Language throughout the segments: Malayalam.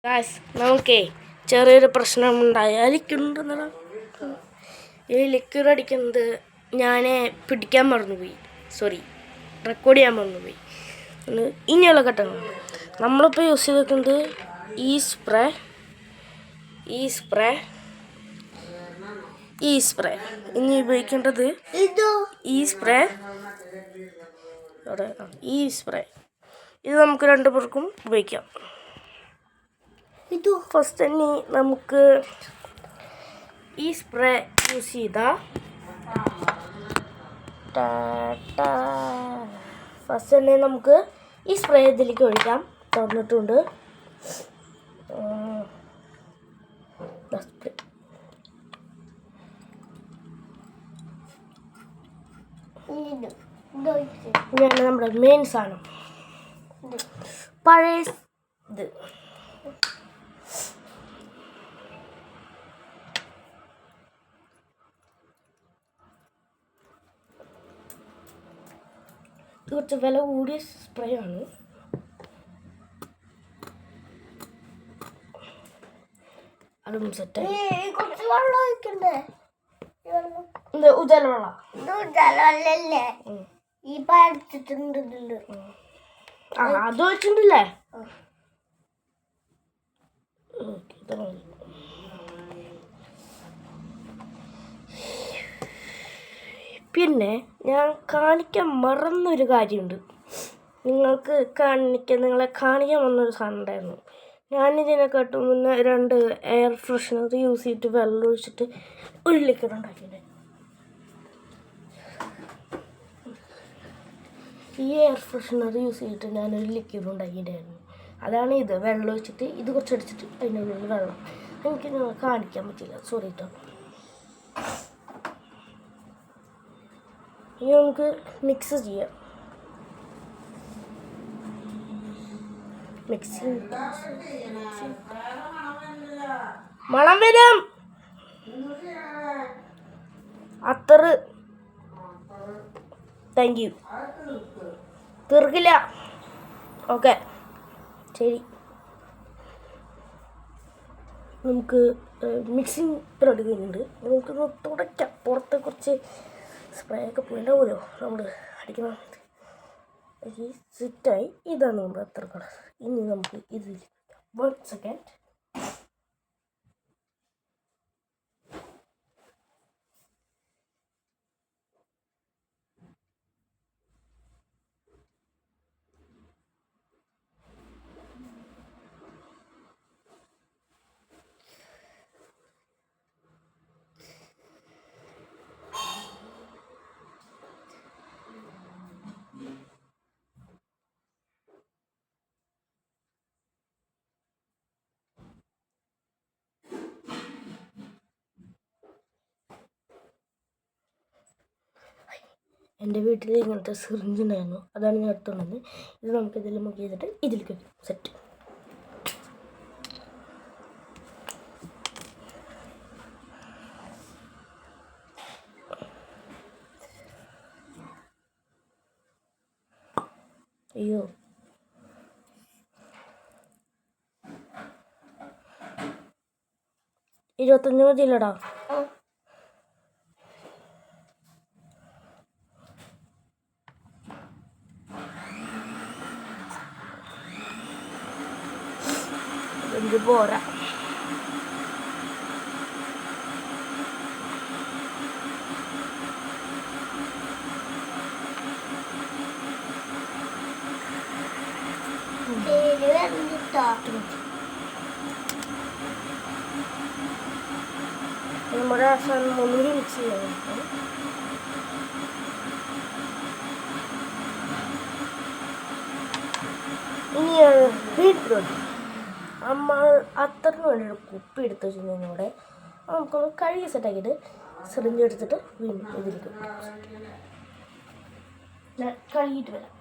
ഗായ്സ്, നമുക്കേ ചെറിയൊരു പ്രശ്നമുണ്ടായി. ഈ ലിക്വിഡ് അടിക്കുന്നത് ഞാൻ പിടിക്കാൻ മറന്നുപോയി. റെക്കോർഡ് ചെയ്യാൻ മറന്നുപോയി. ഇനിയുള്ള ഘട്ടങ്ങൾ നമ്മളിപ്പോൾ യൂസ് ചെയ്തിരിക്കുന്നത് ഈ സ്പ്രേ ഇനി ഉപയോഗിക്കേണ്ടത് ഈ സ്പ്രേ ഇത് നമുക്ക് രണ്ടുപേർക്കും ഉപയോഗിക്കാം. ഫസ്റ്റ് തന്നെ നമുക്ക് ഈ സ്പ്രേ യൂസ് ചെയ്താൽ ഈ സ്പ്രേ ഇതിലേക്ക് ഒഴിക്കാം. തുറന്നിട്ടുണ്ട്. ഇതാണ് നമ്മുടെ മെയിൻ സാധനം, പഴയ ഇത്. കുറച്ച് വില കൂടിയ സ്പ്രേ ആണ്. അതും സെറ്റായി. ഉജാലവെള്ളം അത് വെച്ചിട്ടുണ്ടല്ലേ. പിന്നെ ഞാൻ കാണിക്കാൻ മറന്നൊരു കാര്യമുണ്ട്. നിങ്ങളെ കാണിക്കാൻ വന്നൊരു സാധനം ഉണ്ടായിരുന്നു. ഞാനിതിനെക്കാട്ടും മുന്നേ 2 എയർ ഫ്രഷ്നർ യൂസ് ചെയ്തിട്ട് വെള്ളം ഒഴിച്ചിട്ട് ഒരു ലിക്വിഡ് ഉണ്ടാക്കിയിട്ടുണ്ടായിരുന്നു. ഈ എയർ ഫ്രഷ്നർ യൂസ് ചെയ്തിട്ട് ഞാനൊരു ലിക്വിഡ് ഉണ്ടാക്കിയിട്ടുണ്ടായിരുന്നു. അതാണ് ഇത്. വെള്ളം ഒഴിച്ചിട്ട് ഇത് കുറച്ചടിച്ചിട്ട് അതിൻ്റെ ഉള്ളിൽ വെള്ളം. എനിക്ക് നിങ്ങൾ കാണിക്കാൻ പറ്റില്ല, സോറി കേട്ടോ. ഇനി നമുക്ക് മിക്സ് ചെയ്യാം. മണം വരും. അത്ര താങ്ക് യു. തീർക്കില്ല. ഓക്കെ, ശരി. നമുക്ക് മിക്സിങ് പരിപാടി കഴിഞ്ഞിട്ടുണ്ട്. നമുക്കൊന്ന് തുടയ്ക്കാം. പുറത്ത് കുറച്ച് സ്പ്രേ ഒക്കെ പോയിട്ടുണ്ടാവുമല്ലോ നമ്മൾ അടിക്കണം. സെറ്റായി. ഇതാണ് നമ്മുടെ അത്ര കളർ. ഇനി നമുക്ക് ഇതിൽ 1 സെക്കൻഡ്. എൻ്റെ വീട്ടിൽ ഇങ്ങനത്തെ സിറിഞ്ച് ഉണ്ടായിരുന്നു. അതാണ് ഞാൻ എടുത്തുകൊണ്ടത്. ഇത് നമുക്ക് ഇതിൽ മുക്കി ചെയ്തിട്ട് ഇതിലേക്ക് സെറ്റ്. അയ്യോ, 25 മതിയില്ലടാ. ഇത് പോരാ. നമ്മുടെ സാധനം ഒന്നുകൂടി മിക്സ് ചെയ്യാം. ഇനിയാണ് ബീറ്റ്റൂട്ട്. നമ്മൾ അത്രന് വേണ്ടിയിട്ട് കുപ്പി എടുത്ത് വെച്ചിട്ടുണ്ടെങ്കിൽ നമുക്കൊന്ന് കഴുകി സെറ്റാക്കിയിട്ട് സിറിഞ്ച് എടുത്തിട്ട് വീണ്ടും ഇതിലേക്ക് ഞാൻ കഴുകിയിട്ട് വരാം.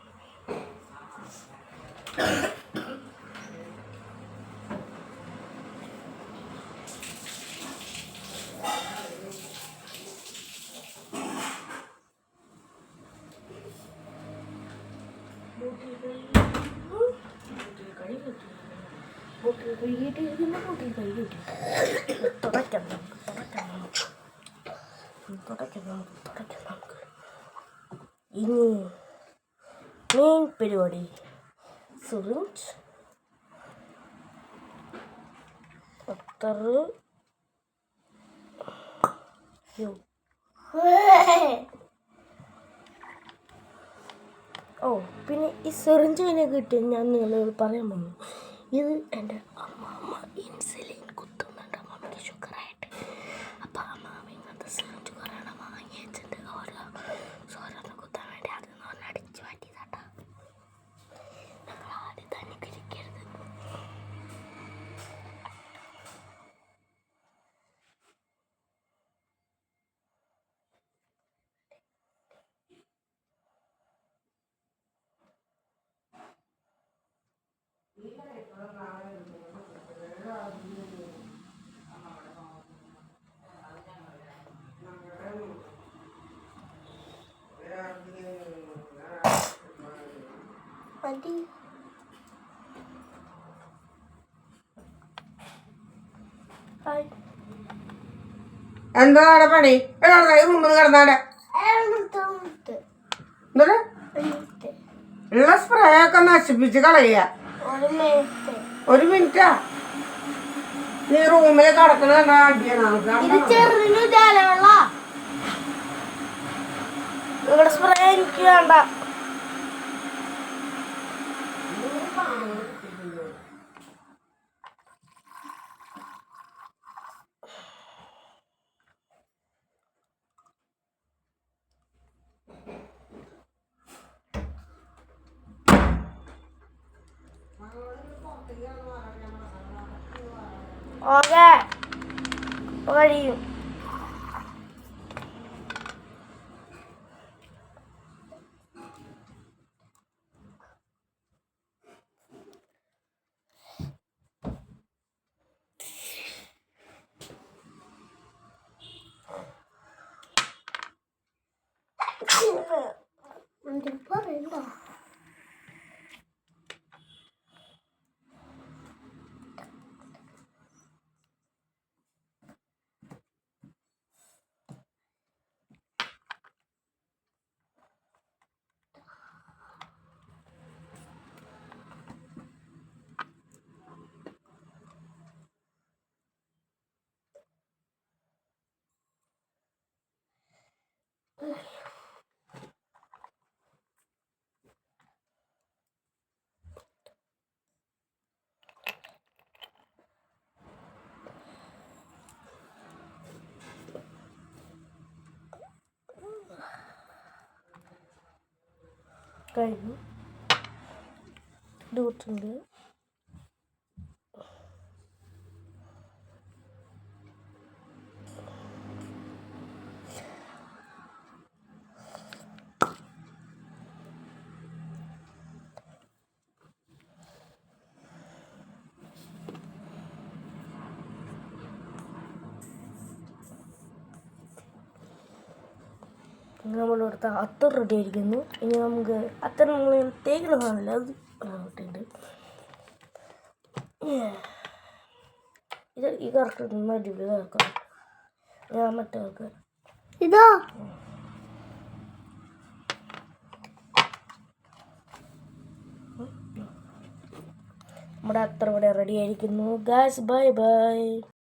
ബോട്ടിൽ കഴുകിയിട്ട് തുടയ്ക്കാം നമുക്ക്. ഇനി മെയിൻ പരിപാടി സിറിഞ്ച്, കത്തറ്, പിന്നെ ഈ സിറിഞ്ചിനെ കിട്ടി ഞാൻ നിങ്ങളോട് പറയാൻ വന്നു. ഇത് എൻ്റെ അമ്മാമ്മ ഇൻസുലിൻ കുത്തുന്നുണ്ട് അമ്മാമ്മയ്ക്ക് ഷുഗറായിട്ട്. അപ്പം അമ്മാമ്മ ഇങ്ങനത്തെ സിറിഞ്ച് കുറേണം വാങ്ങി വെച്ചിട്ട് ഓരോന്ന് കുത്താൻ വേണ്ടി അതൊന്നും ഒന്ന് അടിച്ച് മാറ്റിയതാട്ടാ. നമ്മൾ ആദ്യം തന്നെ കിരിക്കരുത്. മതി. എന്താണ് പണി? റൂമിൽ കിടന്നാടെ ഉള്ള സ്പ്രേ ഒക്കെ നശിപ്പിച്ച് കളയുക. 1 മിനിറ്റാ നീ റൂമിൽ കിടക്കണ ഇവിടെ സ്പ്രേ എനിക്ക് വേണ്ട. ഓക്കെ കഴിയും. പറയണ്ടോ? കഴിഞ്ഞു. ഡൂട്ടുണ്ട്. നമ്മളിവിടുത്തെ അത്തർ റെഡി ആയിരിക്കുന്നു. ഇനി നമുക്ക് അത്തർ നമ്മൾ തേക്കുന്ന സാധനമില്ല, അത് ഇട്ടുണ്ട്. ഇത് ഈ കറക്റ്റ് അടിപൊളി കറക്കാം. ഞാൻ മറ്റേ കറക്കാം. ഇതാ നമ്മുടെ അത്തർ ഇവിടെ റെഡി ആയിരിക്കുന്നു. Guys bye bye.